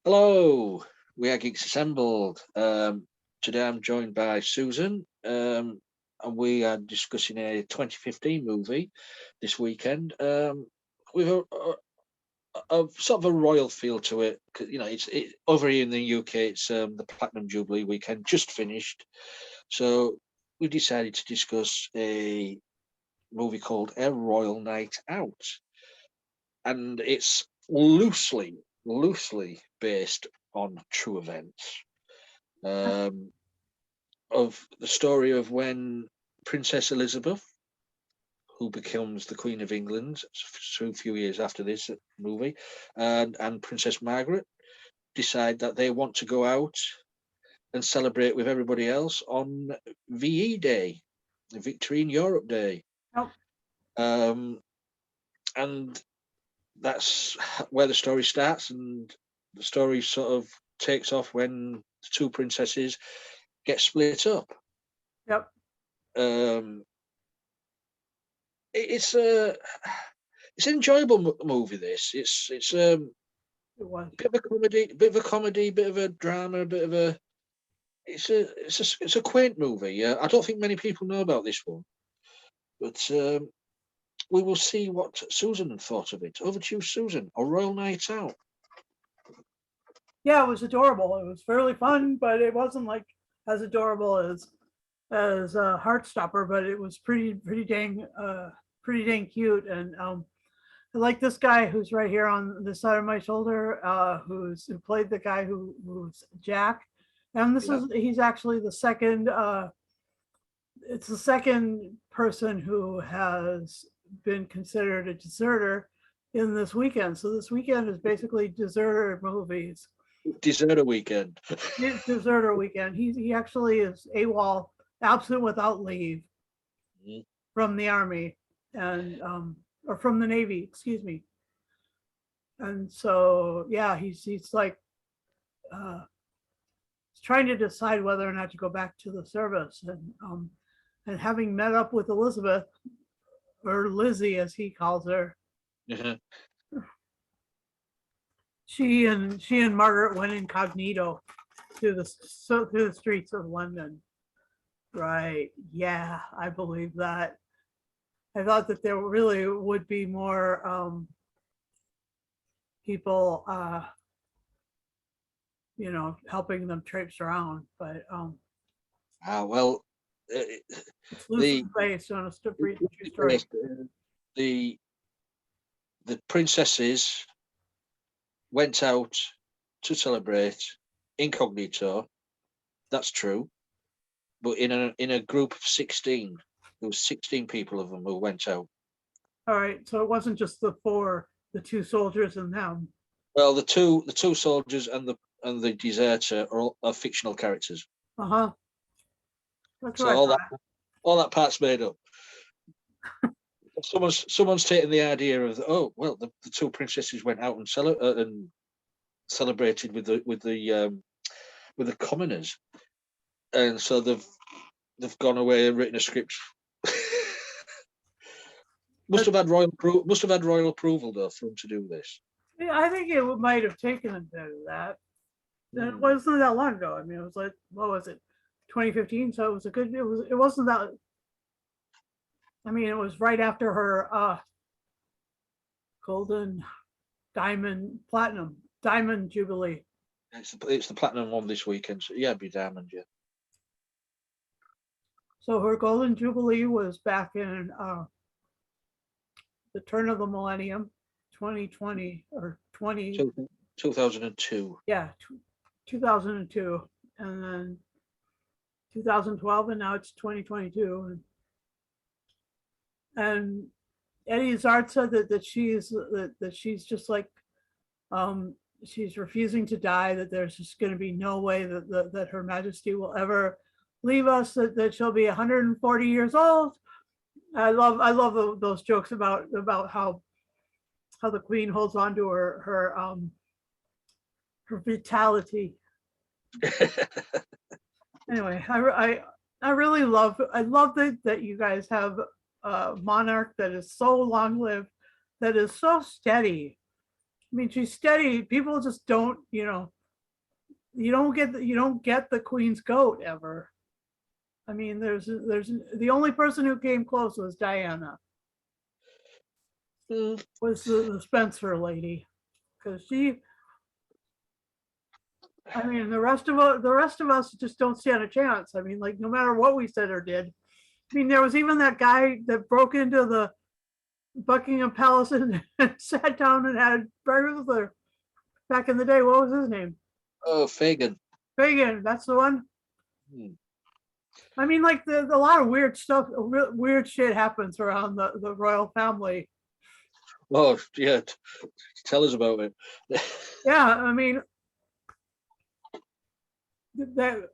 Hello, we are Geeks Assembled. Today I'm joined by Susan, and we are discussing a 2015 movie this weekend with a sort of a royal feel to it. You know, it's over here in the UK. It's the Platinum Jubilee weekend just finished, so we decided to discuss a movie called A Royal Night Out, and it's loosely based on true events of the story of when Princess Elizabeth, who becomes the Queen of England a few years after this movie, and Princess Margaret decide that they want to go out and celebrate with everybody else on VE Day, Victory in Europe Day. Oh. And that's where the story starts, and the story sort of takes off when the two princesses get split up. Yep. It's an enjoyable movie. This it's It was. bit of a comedy, bit of a drama, a bit of a it's a quaint movie. I don't think many people know about this one, but we will see what Susan thought of it. Over to you, Susan. A Royal Night Out. Yeah, it was adorable. It was fairly fun, but it wasn't like as adorable as Heartstopper, but it was pretty dang cute. And I like this guy who's right here on the side of my shoulder, who played the guy who's Jack. And he's actually the second. It's the second person who has been considered a deserter in this weekend. So this weekend is basically deserter movies. Deserter weekend. Deserter weekend. He actually is AWOL, absent without leave, from the Army and or from the Navy, excuse me. And so yeah, he's like he's trying to decide whether or not to go back to the service. And having met up with Elizabeth, or Lizzie as he calls her, she and Margaret went incognito through the streets of London. Right? Yeah, I believe that. I thought that there really would be more people, helping them traipse around, but well, it's loosely based on a true story. The princesses went out to celebrate incognito. That's true, but in a group of 16, there was 16 people of them who went out. All right, so it wasn't just the two soldiers and them. Well, the two soldiers and the deserter are fictional characters. Uh-huh. That's so all that part's made up. Someone's taken the idea of the two princesses went out and celebrated with the commoners, and so they've gone away and written a script. must have had royal approval though for them to do this. Yeah, I think it might have taken a bit of that. It wasn't that long ago. I mean, it was like, what was it, 2015? So it was it wasn't that. I mean, it was right after her golden diamond jubilee. It's the platinum one this weekend. So yeah, it'd be diamond, yeah. So her golden jubilee was back in the turn of the millennium, 2020 or 2002. Yeah, 2002, and then 2012, and now it's 2022. And Eddie Izzard said that she's just like, she's refusing to die, that there's just going to be no way that Her Majesty will ever leave us, that she'll be 140 years old. I love those jokes about how the Queen holds on to her vitality. Anyway, I really love that you guys have a monarch that is so long lived, that is so steady. I mean, she's steady. People just don't, you don't get the queen's goat ever. I mean, there's the only person who came close was Diana, was the Spencer lady, because she. I mean, the rest of us just don't stand a chance. I mean, like no matter what we said or did. I mean, there was even that guy that broke into the Buckingham Palace and sat down and had breakfast with her back in the day. What was his name? Oh, Fagin. Fagin, that's the one. Hmm. I mean, like a lot of weird stuff, weird shit happens around the royal family. Oh, yeah. Tell us about it. Yeah, I mean, that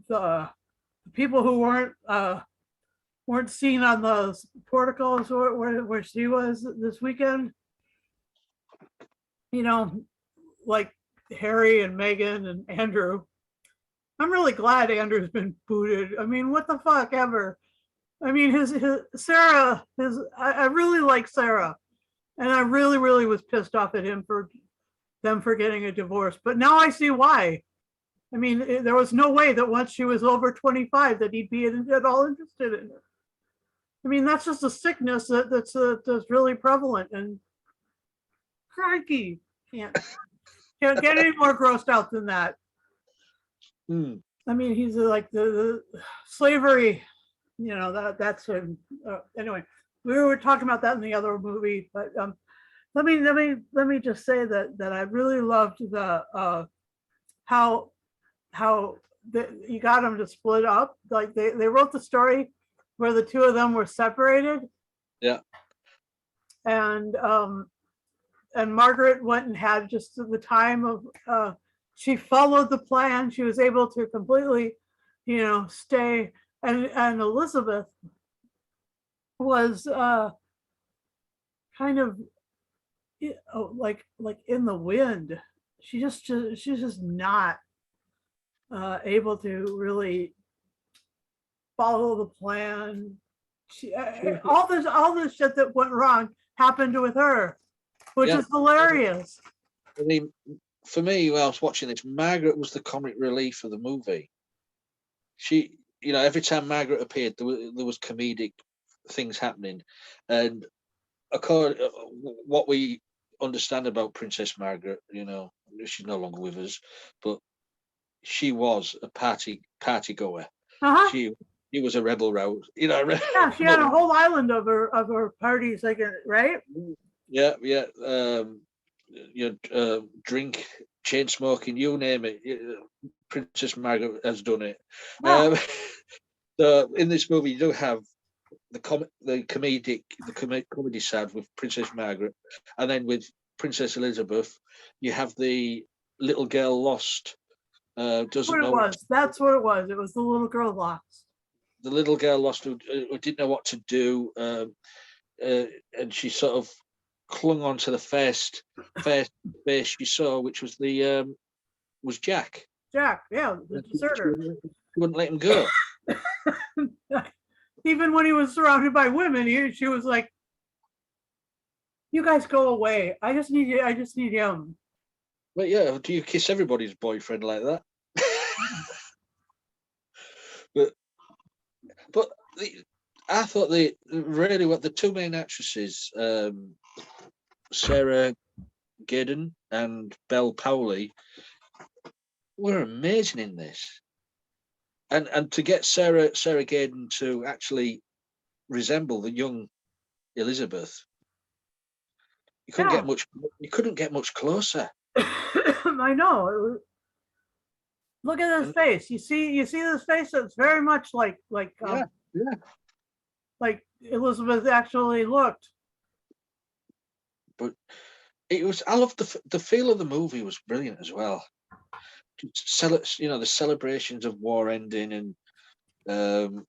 the people who weren't seen on the porticos where she was this weekend. You know, like Harry and Meghan and Andrew. I'm really glad Andrew's been booted. I mean, what the fuck ever. I mean, his Sarah, I really like Sarah, and I really was pissed off at him for getting a divorce. But now I see why. I mean, there was no way that once she was over 25 that he'd be at all interested in her. I mean, that's just a sickness that's really prevalent. And crikey, can't get any more grossed out than that. I mean, he's like the slavery, you know, that's him. Anyway, we were talking about that in the other movie, but let me just say that I really loved the how you got them to split up. Like they wrote the story where the two of them were separated. Yeah. And Margaret went and had just the time of she followed the plan. She was able to completely, you know, stay. And Elizabeth was kind of like in the wind. She's just not able to really follow the plan. All this shit that went wrong happened with her, which is hilarious. I mean, for me, when I was watching this, Margaret was the comic relief of the movie. She, you know, every time Margaret appeared, there was comedic things happening, and according what we understand about Princess Margaret, you know, she's no longer with us, but she was a party goer. She was a rebel rouse, you know. Yeah, she had a whole island of her parties, like, right? Yeah. Drink, chain smoking, you name it. Princess Margaret has done it. Yeah. So in this movie, you do have the comedy side with Princess Margaret, and then with Princess Elizabeth, you have the little girl lost. Doesn't know. That's what it was. It was the little girl lost. The little girl lost who didn't know what to do, and she sort of clung on to the first face she saw, which was was Jack. Jack, yeah, the deserter. She wouldn't let him go. Even when he was surrounded by women, she was like, "You guys go away. I just need him." But yeah, do you kiss everybody's boyfriend like that? but I thought the two main actresses, Sarah Gadon and Belle Powley, were amazing in this. And to get Sarah Gadon to actually resemble the young Elizabeth, you couldn't get much closer. I know. Look at his face. You see this face that's very much like like Elizabeth actually looked. But I love the feel of the movie was brilliant as well. You know, the celebrations of war ending and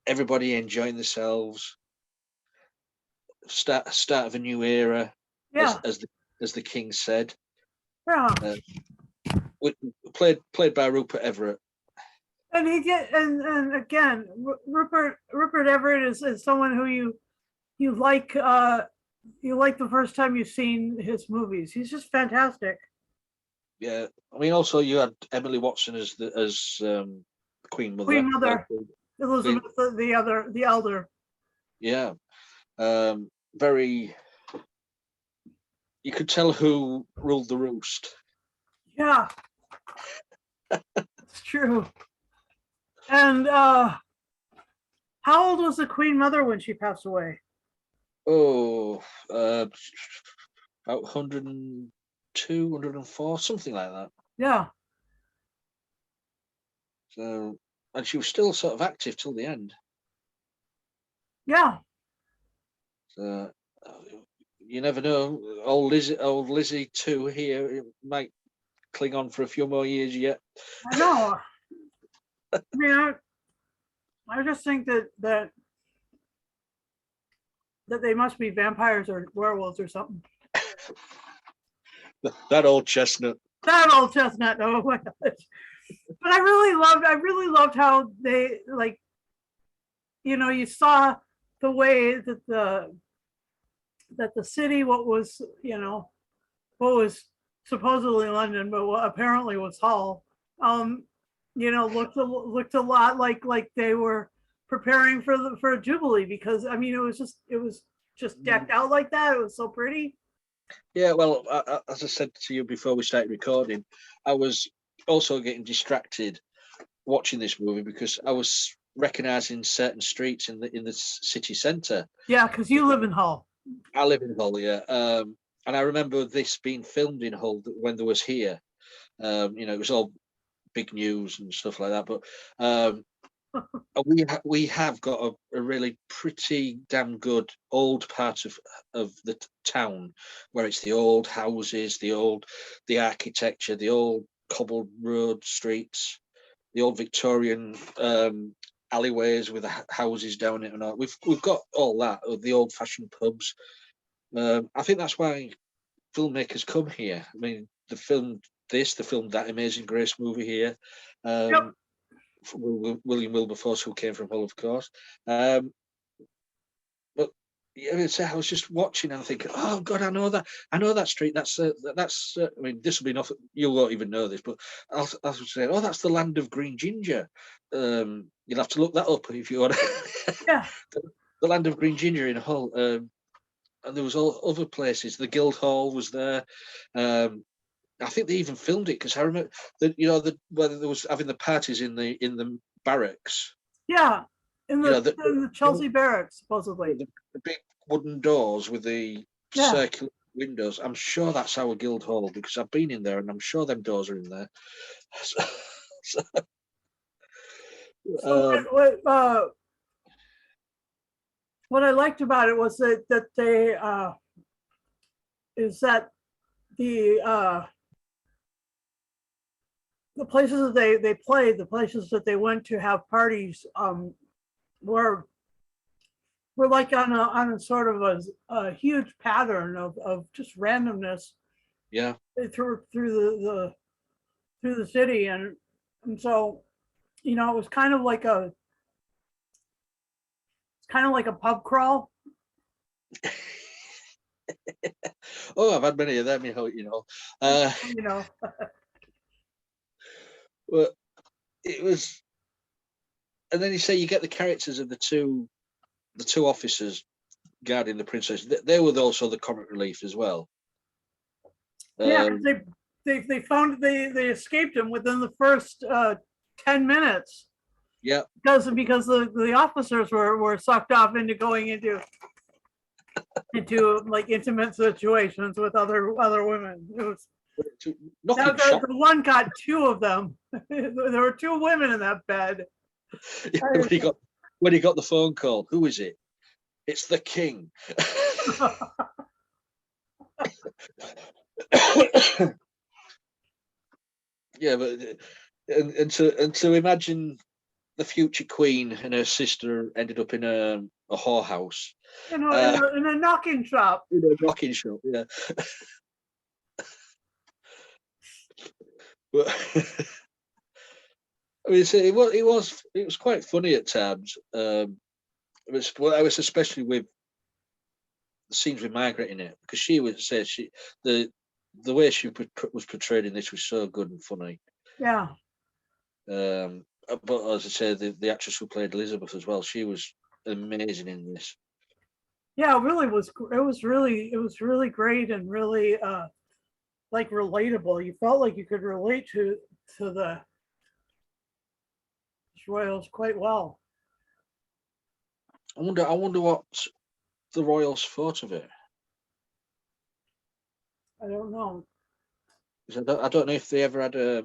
everybody enjoying themselves. Start of a new era, as the king said. Yeah. Played by Rupert Everett. And and again, Rupert Everett is someone who you like the first time you've seen his movies. He's just fantastic. Yeah, I mean, also you had Emily Watson as Queen Mother. Queen Mother, Queen, Elizabeth the elder. yeah, very. You could tell who ruled the roost. Yeah, it's true. And how old was the Queen Mother when she passed away? Oh, about 102, 104, something like that. Yeah. So, and she was still sort of active till the end. Yeah. So, you never know. Old Lizzie too. Here, it might cling on for a few more years yet. I know. I mean, I just think that they must be vampires or werewolves or something. That old chestnut. That old chestnut. Oh my gosh. But I really loved how they, like, you saw the way that the city, what was supposedly London, but what apparently was Hull, looked a lot like they were preparing for a jubilee, because I mean it was just decked out like that. It was so pretty. Yeah, well, as I said to you before we started recording, I was also getting distracted watching this movie because I was recognizing certain streets in the city centre. Yeah, because you live in Hull. I live in Hull, yeah, and I remember this being filmed in Hull when there was here. It was all big news and stuff like that. But we have got a really pretty damn good old part of the town, where it's the old houses, the architecture, the old cobbled road streets, the old Victorian alleyways with the houses down it and all. We've got all that, the old fashioned pubs. I think that's why filmmakers come here. I mean, they filmed that Amazing Grace movie here. Yep. William Wilberforce, who came from Hull, of course. But yeah, I was just watching and thinking, oh God, I know that street. That's. I mean, this will be enough. You won't even know this, but I was saying, oh, that's the land of green ginger. You'll have to look that up if you want. Yeah. The land of green ginger in Hull. And there was all other places. The Guildhall was there. I think they even filmed it because I remember that whether there was having the parties in the barracks. Yeah. In You know the Chelsea barracks, supposedly. the big wooden doors with the circular windows. I'm sure that's our Guildhall because I've been in there and I'm sure them doors are in there. So what I liked about it was that they is that the places that they played, the places that they went to have parties, were like on a sort of a huge pattern of just randomness. Yeah. Through the city, and so it was kind of like a pub crawl. Oh, I've had many of them, Well, it was, and then you say you get the characters of the two officers guarding the princess. They were also the comic relief as well. Yeah, they found they escaped him within the first 10 minutes. Yeah, because the officers were sucked off into going into like intimate situations with other women. It was the one got two of them. There were two women in that bed. Yeah, when he got the phone call, who is it? It's the king. Yeah, but and to imagine the future queen and her sister ended up in a whorehouse. In a knocking shop. In a knocking shop, yeah. But I mean, it was quite funny at times. It was especially with the scenes with Margaret in it, because she would say the way she was portrayed in this was so good and funny. Yeah. But as I say, the actress who played Elizabeth as well, she was amazing in this. Yeah, it really was. It was really great and really like relatable. You felt like you could relate to the royals quite well. I wonder what the royals thought of it. I don't know. I don't know if they ever had a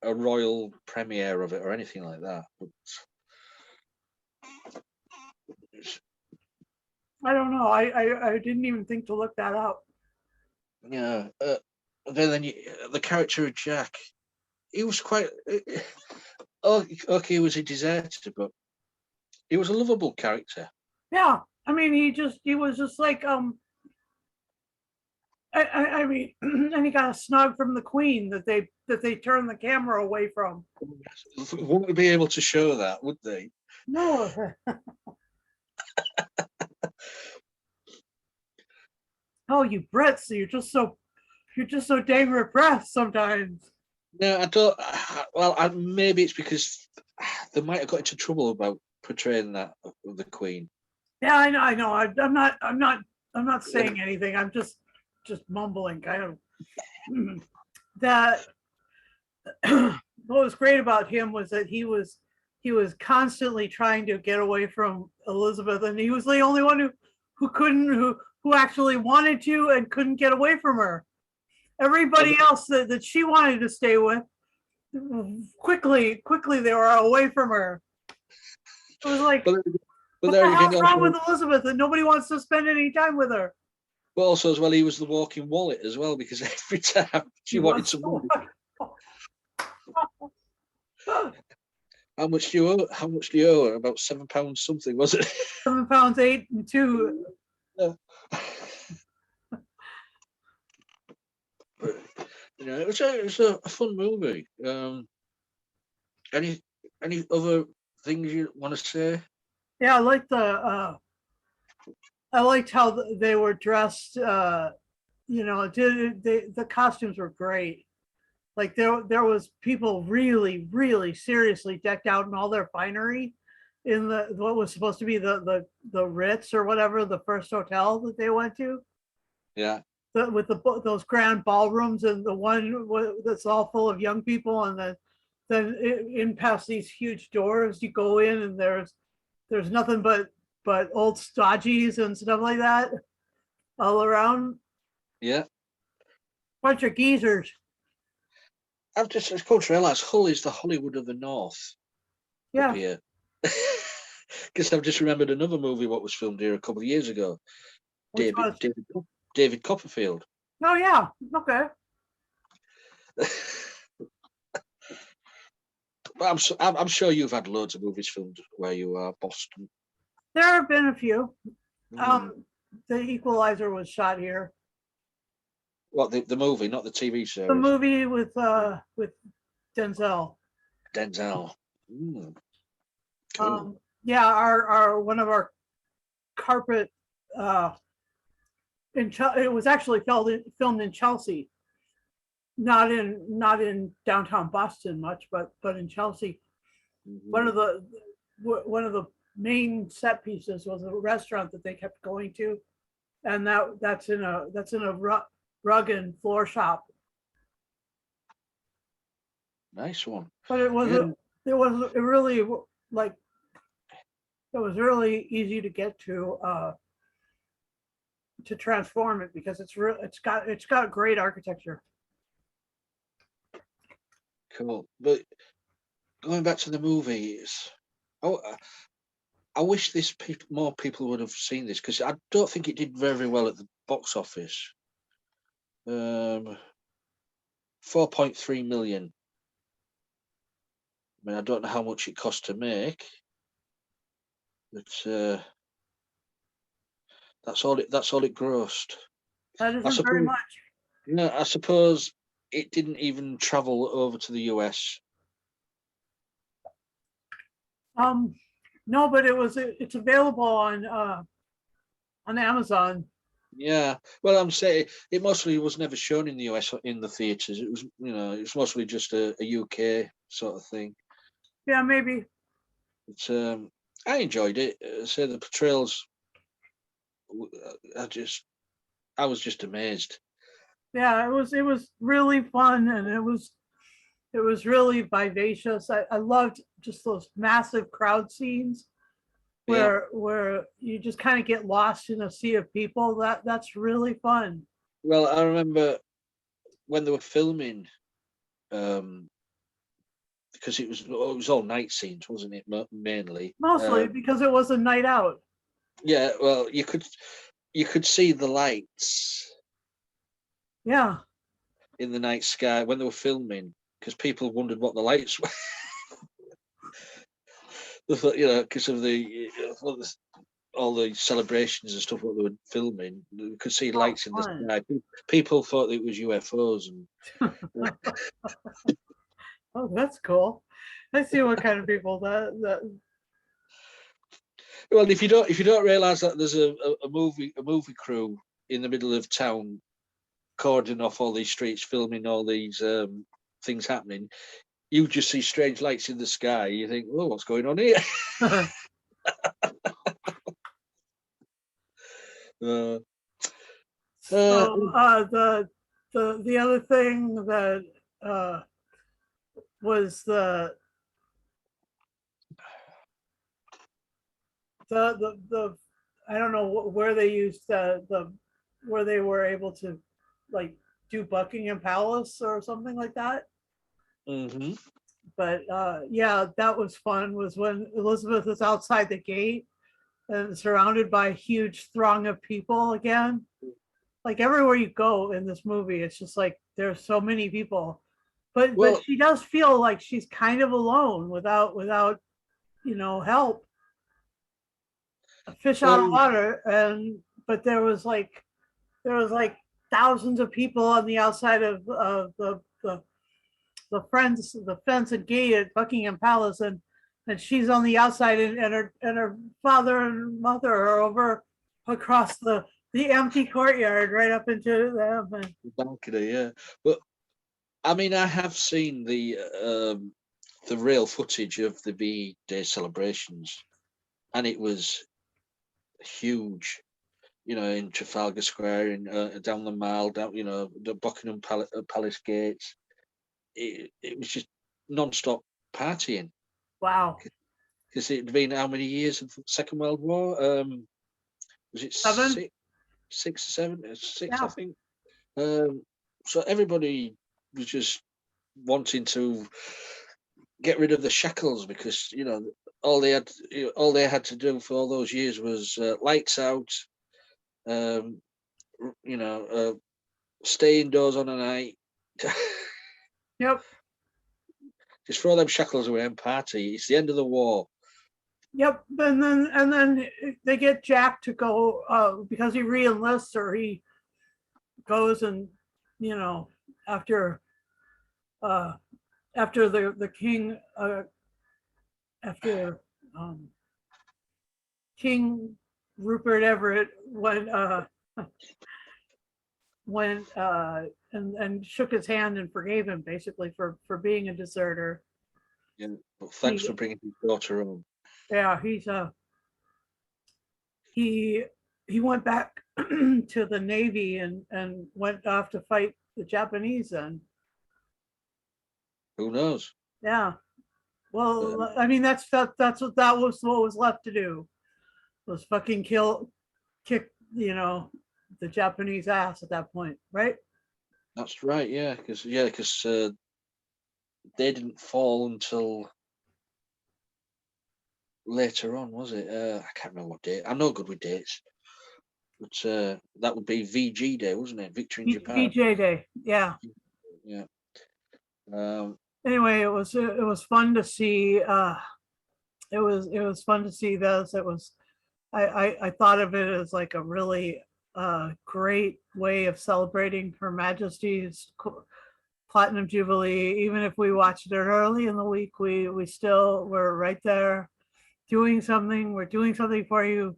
royal premiere of it or anything like that. But I don't know. I didn't even think to look that up. yeah, the character of Jack, he was quite. Okay, he was a deserter, but he was a lovable character. Yeah, I mean, he was just like I mean, and he got a snug from the Queen that they turned the camera away from. Wouldn't be able to show that, would they? No. Oh, you Brits, you're just so dang repressed sometimes. No, I don't. Well, maybe it's because they might have got into trouble about portraying that of the Queen. Yeah, I know. I'm not saying anything. I'm just mumbling, kind of. That what was great about him was that he was constantly trying to get away from Elizabeth, and he was the only one who couldn't who actually wanted to and couldn't get away from her. Everybody else that she wanted to stay with, quickly they were away from her. It was like, but what there the again, hell's wrong with Elizabeth? And nobody wants to spend any time with her. But also as well, he was the walking wallet as well, because every time she wanted some money. How much do you owe? How much do you owe? About £7 something, was it? £7, 8 and 2. Yeah. But, it was a fun movie. Any other things you want to say? Yeah, I liked how they were dressed. The costumes were great. Like there was people really seriously decked out in all their finery in what was supposed to be the Ritz or whatever, the first hotel that they went to. Yeah. With those grand ballrooms, and the one that's all full of young people, and then in past these huge doors you go in, and there's nothing but old stodgies and stuff like that all around. Yeah. Bunch of geezers. I've come to realise Hull is the Hollywood of the North. Yeah. Up here. Because I've just remembered another movie what was filmed here a couple of years ago. David Copperfield. Oh yeah. Okay. But I'm sure you've had loads of movies filmed where you are, Boston. There have been a few. The Equalizer was shot here. What, the movie, not the TV series? The movie with Denzel. Cool. Yeah, our one of our carpet it was actually filmed in Chelsea. Not in downtown Boston much, but in Chelsea. One of the main set pieces was a restaurant that they kept going to, and that's in a rug and floor shop. Nice one. But it was really easy to get to transform it, because it's got great architecture. Cool. But going back to the movies, I wish more people would have seen this, because I don't think it did very well at the box office. 4.3 million. I mean, I don't know how much it cost to make, but that's all it grossed. That isn't very much. No, I suppose it didn't even travel over to the US. No, but it's available on Amazon. Yeah. Well, I'm saying it mostly was never shown in the US in the theatres. It was, it was mostly just a UK sort of thing. Yeah, maybe. But I enjoyed it. Say the portrayals, I was just amazed. Yeah, it was really fun, and it was really vivacious. I loved just those massive crowd scenes Yeah. where you just kind of get lost in a sea of people. That's really fun. Well, I remember when they were filming, um, because it was all night scenes, wasn't it? Mainly. Mostly because it was a night out. Yeah. Well, you could see the lights Yeah. in the night sky when they were filming because people wondered what the lights were. They thought, because of all the celebrations and stuff what they were filming, you could see Oh, lights in the fun. sky. People thought it was UFOs, and Oh, that's cool. I see what kind of people that well, if you don't realise that there's a movie crew in the middle of town cordoning off all these streets, filming all these things happening, you just see strange lights in the sky. You think, oh, what's going on here? uh, uh, so the other thing that uh was the I don't know where they used the where they were able to like do Buckingham Palace or something like that. hmm But yeah, that was fun. Was when Elizabeth is outside the gate and surrounded by a huge throng of people again. Like everywhere you go in this movie, it's just like there's so many people. But Well, she does feel like she's kind of alone without help. A fish out of well, water, and but there was like thousands of people on the outside of the fence and gate at Buckingham Palace, and she's on the outside, and her father and mother are over across the empty courtyard right up into them. And balcony, yeah. But I mean, I have seen the real footage of the V-Day celebrations, and it was huge. In Trafalgar Square, down the Mall, down the Buckingham Palace gates. It was just non-stop partying wow, because it'd been how many years of the Second World War? Was it 7, 6 or 7? Six, I yeah, think. So everybody was just wanting to get rid of the shackles because all they had to do for all those years was lights out, um, stay indoors on a night, yep, just throw them shackles away and party. It's the end of the war. yep. And then they get Jack to go because he reenlists, or he goes and you know after uh after the king after um King Rupert Everett went and shook his hand and forgave him basically for being a deserter. But thanks He for bringing his daughter home. Yeah, he he went back to the Navy and went off to fight the Japanese. And Who knows? yeah, Uh, well, I mean that's what was left to do, was fucking kick the Japanese ass at that point, right? that's right. Yeah, because they didn't fall until later on, was it? I can't remember what date. I'm not good with dates, but that would be VG Day, wasn't it? Victory in Japan. VJ Day, yeah. Yeah. Um, Anyway, it was fun to see. It was fun to see this. It was I thought of it as like a really great way of celebrating Her Majesty's Platinum Jubilee. Even if we watched it early in the week, we still were right there doing something. We're doing something for you,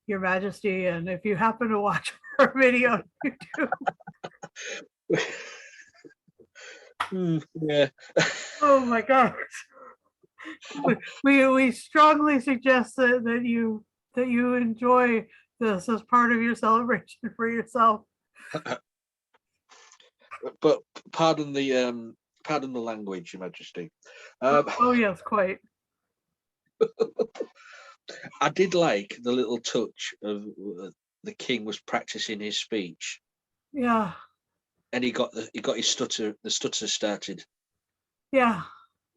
Your Majesty. And if you happen to watch her video on YouTube. Yeah. Oh my gosh. We strongly suggest that you enjoy this as part of your celebration for yourself. But pardon the language, Your Majesty. Oh yes, quite. I did like the little touch of the king was practicing his speech, Yeah, and he got his stutter. The stutter started. yeah,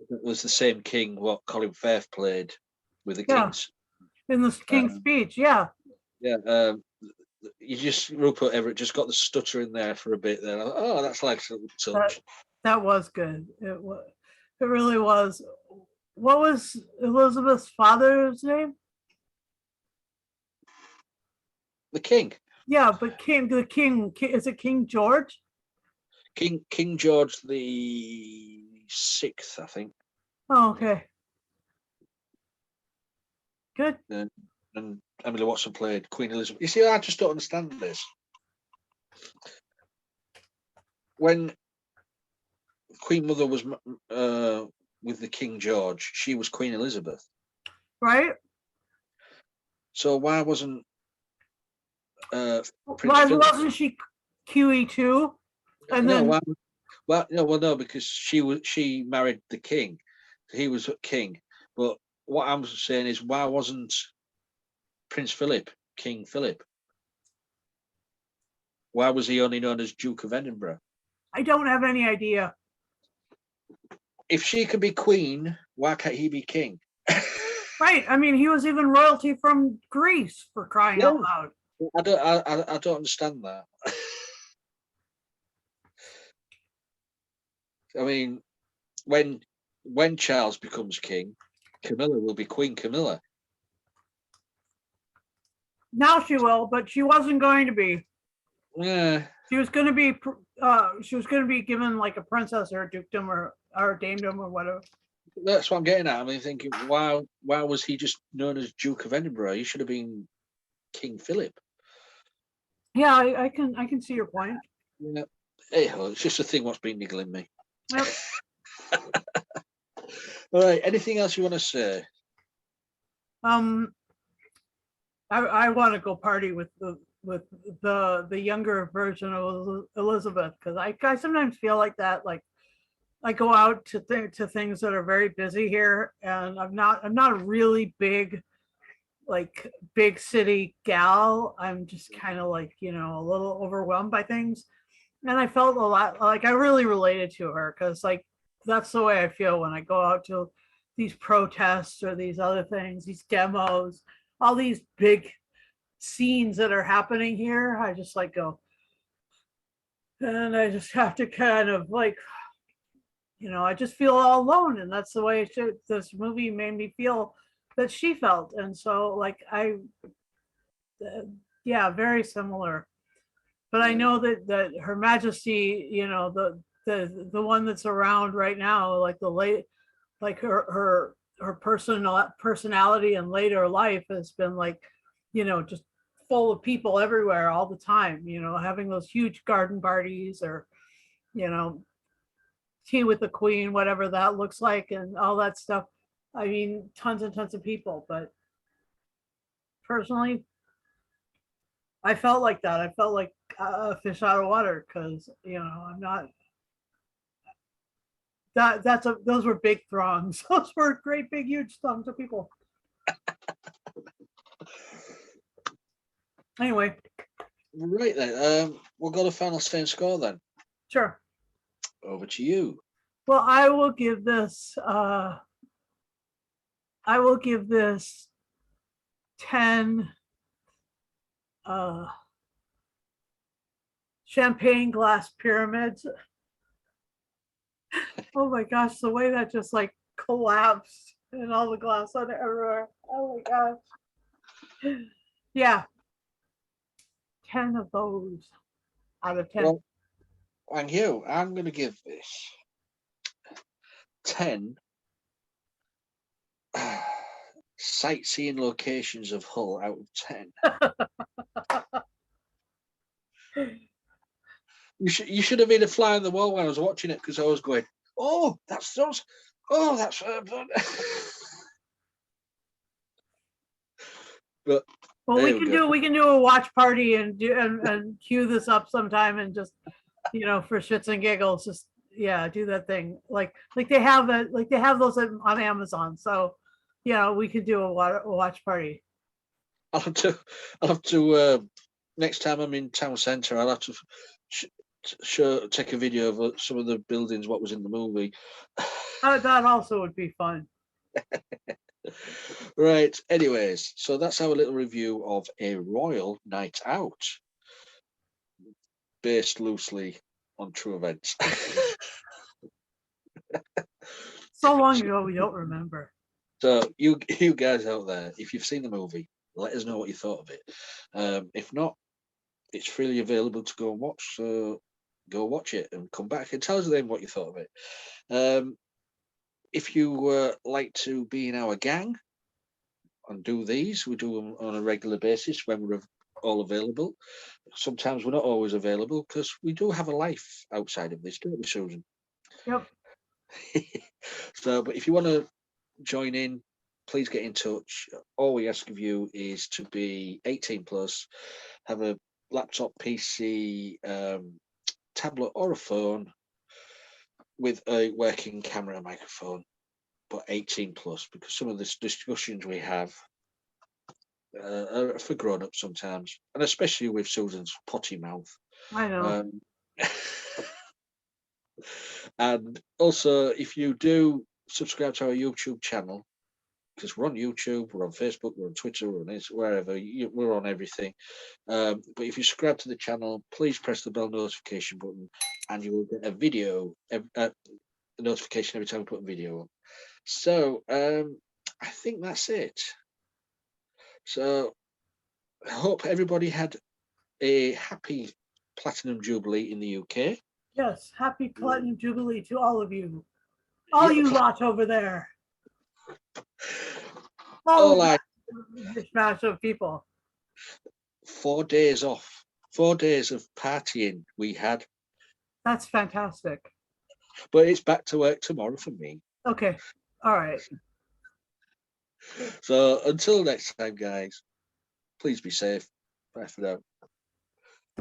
It was the same king what Colin Firth played with the yeah. king's. In the king's speech, yeah. Yeah. You just Rupert Everett just got the stutter in there for a bit there. Oh, that's like a little touch. That was good. It was. It really was. What was Elizabeth's father's name? The king. Yeah, but the king is it King George? King George the VI, I think. Oh, okay. Good. And Emily Watson played Queen Elizabeth. You see, I just don't understand this. When Queen Mother was with the King George, she was Queen Elizabeth. Right? So why wasn't Prince Why Philip? wasn't she QE2? And no, then no, because she married the king. He was king. But what I'm saying is, why wasn't Prince Philip King Philip? Why was he only known as Duke of Edinburgh? I don't have any idea. If she could be queen, why can't he be king? Right. I mean, he was even royalty from Greece, for crying out loud. I don't understand that. I mean, when Charles becomes king, Camilla will be Queen Camilla. Now she will, but she wasn't going to be. Yeah. She was going to be. She was going to be given like a princess or a dukedom or damedom or whatever. That's what I'm getting at. I mean, thinking, why was he just known as Duke of Edinburgh? He should have been King Philip. Yeah, I can see your point. Yeah. Hey, it's just a thing what's been niggling me. Yep. All right. Anything else you want to say? I want to go party with the younger version of Elizabeth, because I sometimes feel like that. Like I go out to things that are very busy here, and I'm not a really big city gal. I'm just kind of like, a little overwhelmed by things. And I felt a lot like I really related to her, because like that's the way I feel when I go out to these protests or these other things, these demos, all these big scenes that are happening here. I just like go, and I just have to kind of like, I just feel all alone, and that's the way this movie made me feel that she felt. And so like yeah, very similar. But I know that Her Majesty, the one that's around right now, like like her personality in later life has been like, just full of people everywhere all the time. Having those huge garden parties, or tea with the queen, whatever that looks like, and all that stuff. I mean, tons and tons of people. But personally, I felt like that. I felt like a fish out of water, because I'm not. Those were big throngs. Those were great, big, huge throngs of people. Anyway. Right then. We'll go to final say and score then. Sure. Over to you. Well, I will give this 10 champagne glass pyramids. Oh my gosh, the way that just like collapsed and all the glass on it everywhere. Oh my gosh. Yeah. 10 of those out of 10. Well, thank you. I'm going to give this 10 sightseeing locations of Hull out of 10. You should have been a fly on the wall when I was watching it, because I was going, oh, that's those. Oh, that's. But Well, there we go. we can do a watch party and and cue this up sometime and just for shits and giggles, just do that thing like they have that like they have those on Amazon. So we could do a watch party. I'll have to. I'll have to. Next time I'm in town centre, I'll have to take a video of some of the buildings, what was in the movie. That also would be fun. Right. Anyways, so that's our little review of A Royal Night Out, based loosely on true events. So long ago, we don't remember. So you guys out there, if you've seen the movie, let us know what you thought of it. If not, it's freely available to go and watch. So go watch it and come back and tell us then what you thought of it. If you like to be in our gang and do these, we do them on a regular basis when we're all available. Sometimes we're not always available because we do have a life outside of this, don't we, Susan? Yep. So, but if you want to join in, please get in touch. All we ask of you is to be 18 plus, have a laptop, PC, tablet, or a phone with a working camera and microphone, but 18 plus, because some of the discussions we have are for grown ups sometimes, and especially with Susan's potty mouth. I know. And also, if you do subscribe to our YouTube channel, because we're on YouTube, we're on Facebook, we're on Twitter, we're on Instagram, wherever, we're on everything. But if you subscribe to the channel, please press the bell notification button, and you will get a video, a notification every time we put a video on. So I think that's it. So I hope everybody had a happy Platinum Jubilee in the UK. Yes, happy Platinum Jubilee to all of you. All Yeah, you lot over there. all I Smash of people. 4 days off, 4 days of partying we had. That's fantastic. But it's back to work tomorrow for me. Okay. All right. So until next time, guys, please be safe. Bye for now.